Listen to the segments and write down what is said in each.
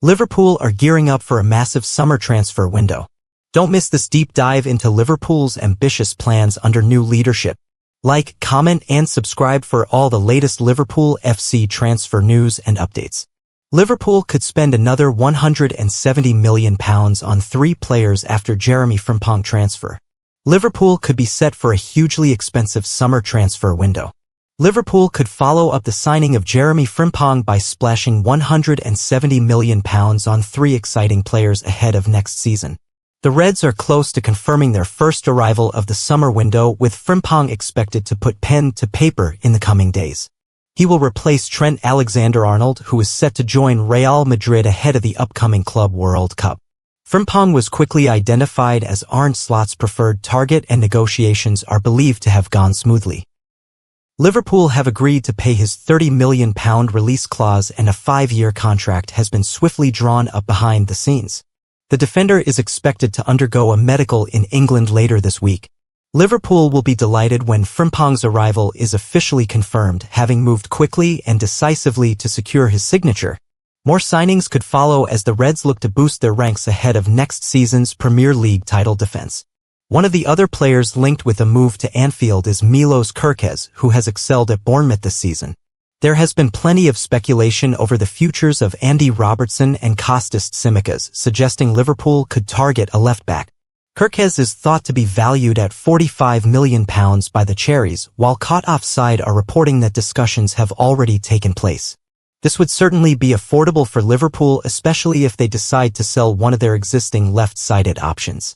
Liverpool are gearing up for a massive summer transfer window. Don't miss this deep dive into Liverpool's ambitious plans under new leadership. Like, comment, and subscribe for all the latest Liverpool FC transfer news and updates. Liverpool could spend another £170 million on 3 players after Jeremy Frimpong transfer. Liverpool could be set for a hugely expensive summer transfer window. Liverpool could follow up the signing of Jeremy Frimpong by splashing £170 million on 3 exciting players ahead of next season. The Reds are close to confirming their first arrival of the summer window, with Frimpong expected to put pen to paper in the coming days. He will replace Trent Alexander-Arnold, who is set to join Real Madrid ahead of the upcoming Club World Cup. Frimpong was quickly identified as Arne Slot's preferred target, and negotiations are believed to have gone smoothly. Liverpool have agreed to pay his £30 million release clause, and a 5-year contract has been swiftly drawn up behind the scenes. The defender is expected to undergo a medical in England later this week. Liverpool will be delighted when Frimpong's arrival is officially confirmed, having moved quickly and decisively to secure his signature. More signings could follow as the Reds look to boost their ranks ahead of next season's Premier League title defense. One of the other players linked with a move to Anfield is Milos Kerkez, who has excelled at Bournemouth this season. There has been plenty of speculation over the futures of Andy Robertson and Kostas Tsimikas, suggesting Liverpool could target a left-back. Kerkez is thought to be valued at £45 million by the Cherries, while Caught Offside are reporting that discussions have already taken place. This would certainly be affordable for Liverpool, especially if they decide to sell one of their existing left-sided options.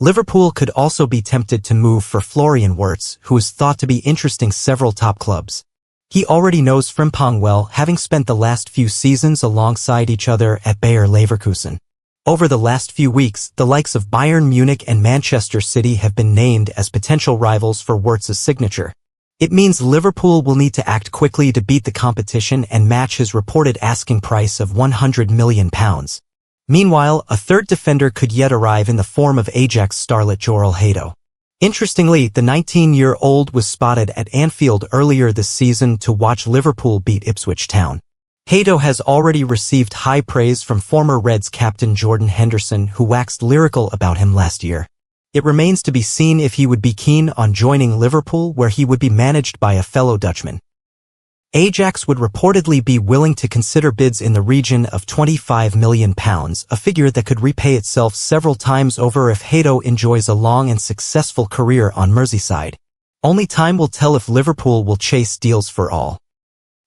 Liverpool could also be tempted to move for Florian Wirtz, who is thought to be interesting several top clubs. He already knows Frimpong well, having spent the last few seasons alongside each other at Bayer Leverkusen. Over the last few weeks, the likes of Bayern Munich and Manchester City have been named as potential rivals for Wirtz's signature. It means Liverpool will need to act quickly to beat the competition and match his reported asking price of £100 million. Meanwhile, a third defender could yet arrive in the form of Ajax starlet Joel Hato. Interestingly, the 19-year-old was spotted at Anfield earlier this season to watch Liverpool beat Ipswich Town. Hato has already received high praise from former Reds captain Jordan Henderson, who waxed lyrical about him last year. It remains to be seen if he would be keen on joining Liverpool, where he would be managed by a fellow Dutchman. Ajax would reportedly be willing to consider bids in the region of £25 million, a figure that could repay itself several times over if Hato enjoys a long and successful career on Merseyside. Only time will tell if Liverpool will chase deals for all.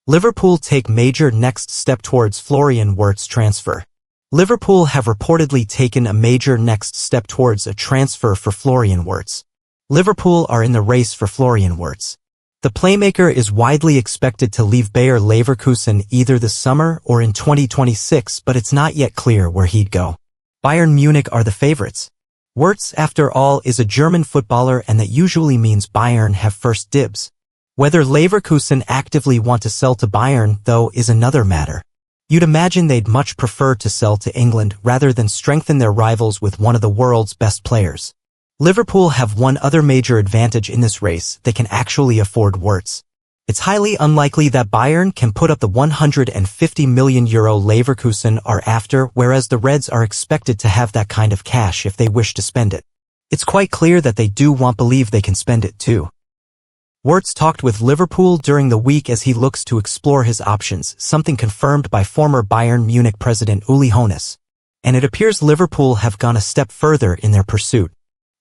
Liverpool take major next step towards Florian Wirtz transfer. Liverpool have reportedly taken a major next step towards a transfer for Florian Wirtz. Liverpool are in the race for Florian Wirtz. The playmaker is widely expected to leave Bayer Leverkusen either this summer or in 2026, but it's not yet clear where he'd go. Bayern Munich are the favorites. Wirtz, after all, is a German footballer, and that usually means Bayern have first dibs. Whether Leverkusen actively want to sell to Bayern, though, is another matter. You'd imagine they'd much prefer to sell to England rather than strengthen their rivals with one of the world's best players. Liverpool have one other major advantage in this race: they can actually afford Wirtz. It's highly unlikely that Bayern can put up the €150 million Leverkusen are after, whereas the Reds are expected to have that kind of cash if they wish to spend it. It's quite clear that they do believe they can spend it too. Wirtz talked with Liverpool during the week as he looks to explore his options, something confirmed by former Bayern Munich president Uli Hoeneß. And it appears Liverpool have gone a step further in their pursuit.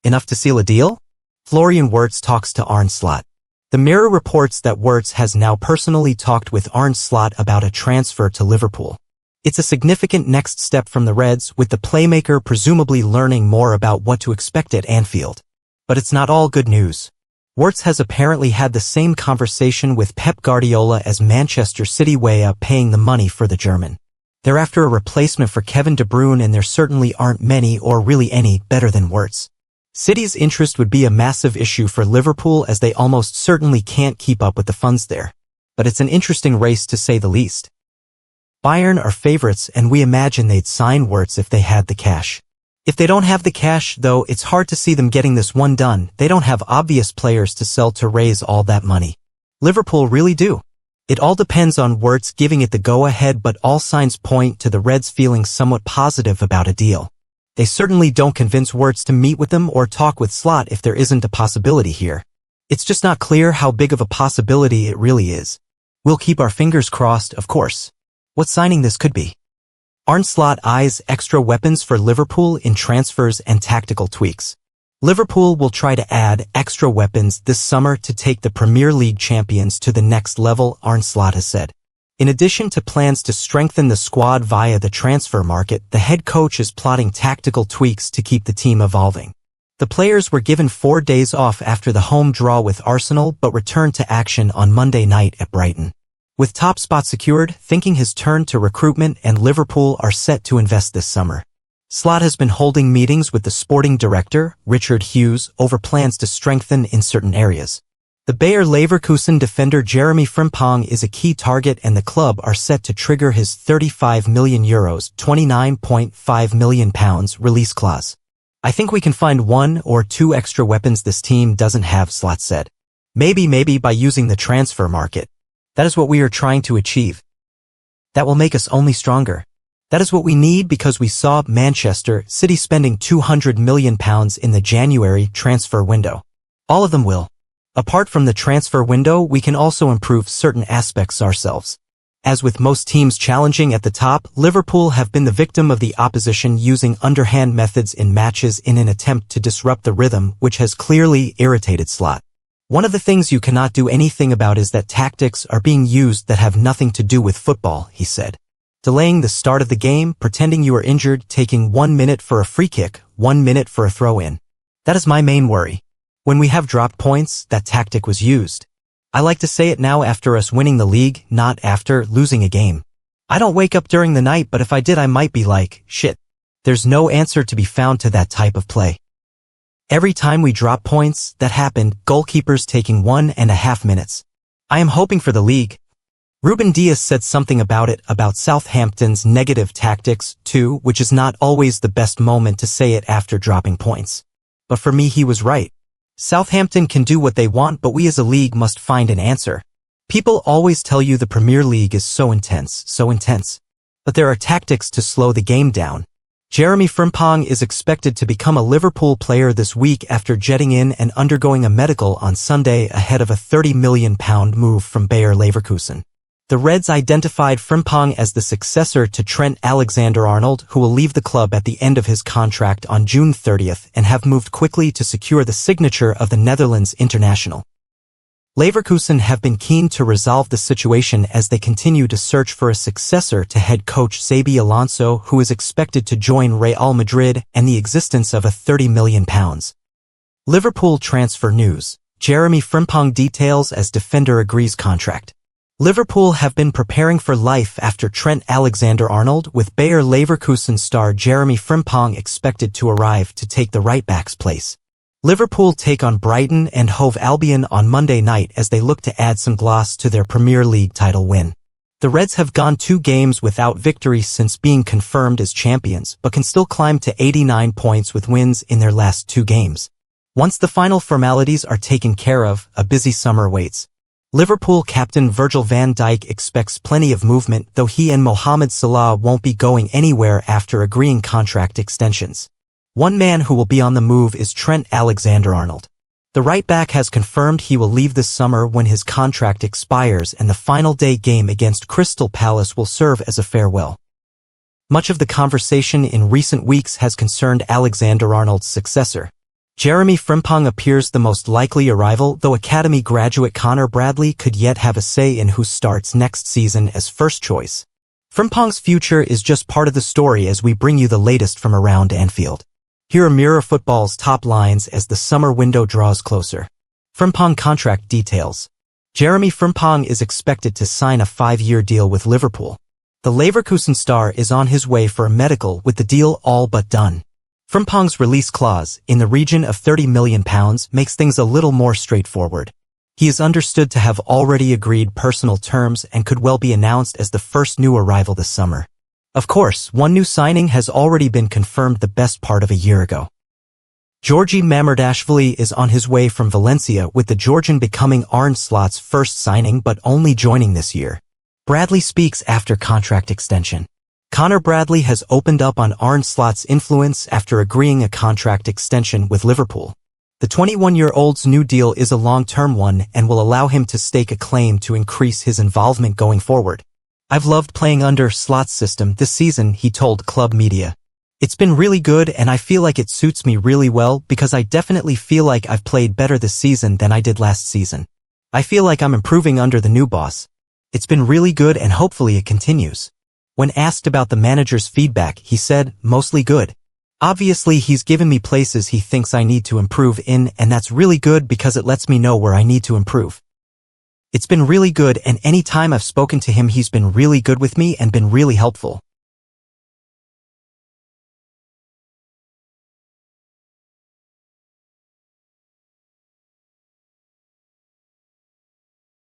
Enough to seal a deal? Florian Wirtz talks to Arne Slot. The Mirror reports that Wirtz has now personally talked with Arne Slot about a transfer to Liverpool. It's a significant next step from the Reds, with the playmaker presumably learning more about what to expect at Anfield. But it's not all good news. Wirtz has apparently had the same conversation with Pep Guardiola as Manchester City, way up paying the money for the German. They're after a replacement for Kevin De Bruyne, and there certainly aren't many, or really any, better than Wirtz. City's interest would be a massive issue for Liverpool, as they almost certainly can't keep up with the funds there. But it's an interesting race to say the least. Bayern are favorites, and we imagine they'd sign Wirtz if they had the cash. If they don't have the cash, though, it's hard to see them getting this one done. They don't have obvious players to sell to raise all that money. Liverpool really do. It all depends on WIRTZ giving it the go-ahead, but all signs point to the Reds feeling somewhat positive about a deal. They certainly don't convince WIRTZ to meet with them or talk with Slot if there isn't a possibility here. It's just not clear how big of a possibility it really is. We'll keep our fingers crossed, of course. What signing this could be? Arne Slot eyes extra weapons for Liverpool in transfers and tactical tweaks. Liverpool will try to add extra weapons this summer to take the Premier League champions to the next level, Arne Slot has said. In addition to plans to strengthen the squad via the transfer market, the head coach is plotting tactical tweaks to keep the team evolving. The players were given 4 days off after the home draw with Arsenal but returned to action on Monday night at Brighton. With top spot secured, thinking his turn to recruitment and Liverpool are set to invest this summer. Slot has been holding meetings with the sporting director, Richard Hughes, over plans to strengthen in certain areas. The Bayer Leverkusen defender Jeremy Frimpong is a key target, and the club are set to trigger his €35 million, £29.5 million release clause. I think we can find 1 or 2 extra weapons this team doesn't have, Slot said. Maybe by using the transfer market. That is what we are trying to achieve. That will make us only stronger. That is what we need, because we saw Manchester City spending £200 million in the January transfer window. All of them will. Apart from the transfer window, we can also improve certain aspects ourselves. As with most teams challenging at the top, Liverpool have been the victim of the opposition using underhand methods in matches in an attempt to disrupt the rhythm, which has clearly irritated Slot. One of the things you cannot do anything about is that tactics are being used that have nothing to do with football, he said. Delaying the start of the game, pretending you are injured, taking 1 minute for a free kick, 1 minute for a throw-in. That is my main worry. When we have dropped points, that tactic was used. I like to say it now after us winning the league, not after losing a game. I don't wake up during the night, but if I did I might be like, shit. There's no answer to be found to that type of play. Every time we drop points, that happened, goalkeepers taking 1.5 minutes. I am hoping for the league. Ruben Dias said something about it, about Southampton's negative tactics, too, which is not always the best moment to say it after dropping points. But for me he was right. Southampton can do what they want, but we as a league must find an answer. People always tell you the Premier League is so intense. But there are tactics to slow the game down. Jeremy Frimpong is expected to become a Liverpool player this week after jetting in and undergoing a medical on Sunday ahead of a £30 million move from Bayer Leverkusen. The Reds identified Frimpong as the successor to Trent Alexander-Arnold, who will leave the club at the end of his contract on June 30th, and have moved quickly to secure the signature of the Netherlands international. Leverkusen have been keen to resolve the situation as they continue to search for a successor to head coach Xabi Alonso, who is expected to join Real Madrid, and the existence of a £30 million. Liverpool transfer news. Jeremy Frimpong details as defender agrees contract. Liverpool have been preparing for life after Trent Alexander-Arnold, with Bayer Leverkusen star Jeremy Frimpong expected to arrive to take the right-back's place. Liverpool take on Brighton and Hove Albion on Monday night as they look to add some gloss to their Premier League title win. The Reds have gone 2 games without victory since being confirmed as champions, but can still climb to 89 points with wins in their last 2 games. Once the final formalities are taken care of, a busy summer waits. Liverpool captain Virgil van Dijk expects plenty of movement, though he and Mohamed Salah won't be going anywhere after agreeing contract extensions. One man who will be on the move is Trent Alexander-Arnold. The right-back has confirmed he will leave this summer when his contract expires, and the final day game against Crystal Palace will serve as a farewell. Much of the conversation in recent weeks has concerned Alexander-Arnold's successor. Jeremy Frimpong appears the most likely arrival, though academy graduate Conor Bradley could yet have a say in who starts next season as first choice. Frimpong's future is just part of the story as we bring you the latest from around Anfield. Here are Mirror Football's top lines as the summer window draws closer. Frimpong contract details. Jeremy Frimpong is expected to sign a 5-year deal with Liverpool. The Leverkusen star is on his way for a medical, with the deal all but done. Frimpong's release clause, in the region of £30 million, makes things a little more straightforward. He is understood to have already agreed personal terms and could well be announced as the first new arrival this summer. Of course, one new signing has already been confirmed the best part of a year ago. Georgi Mamardashvili is on his way from Valencia, with the Georgian becoming Arne Slot's first signing but only joining this year. Bradley speaks after contract extension. Conor Bradley has opened up on Arne Slot's influence after agreeing a contract extension with Liverpool. The 21-year-old's new deal is a long-term one and will allow him to stake a claim to increase his involvement going forward. "I've loved playing under Slot's system this season," he told club media. "It's been really good and I feel like it suits me really well because I definitely feel like I've played better this season than I did last season. I feel like I'm improving under the new boss. It's been really good and hopefully it continues." When asked about the manager's feedback, he said, "Mostly good. Obviously he's given me places he thinks I need to improve in, and that's really good because it lets me know where I need to improve. It's been really good, and any time I've spoken to him he's been really good with me and been really helpful."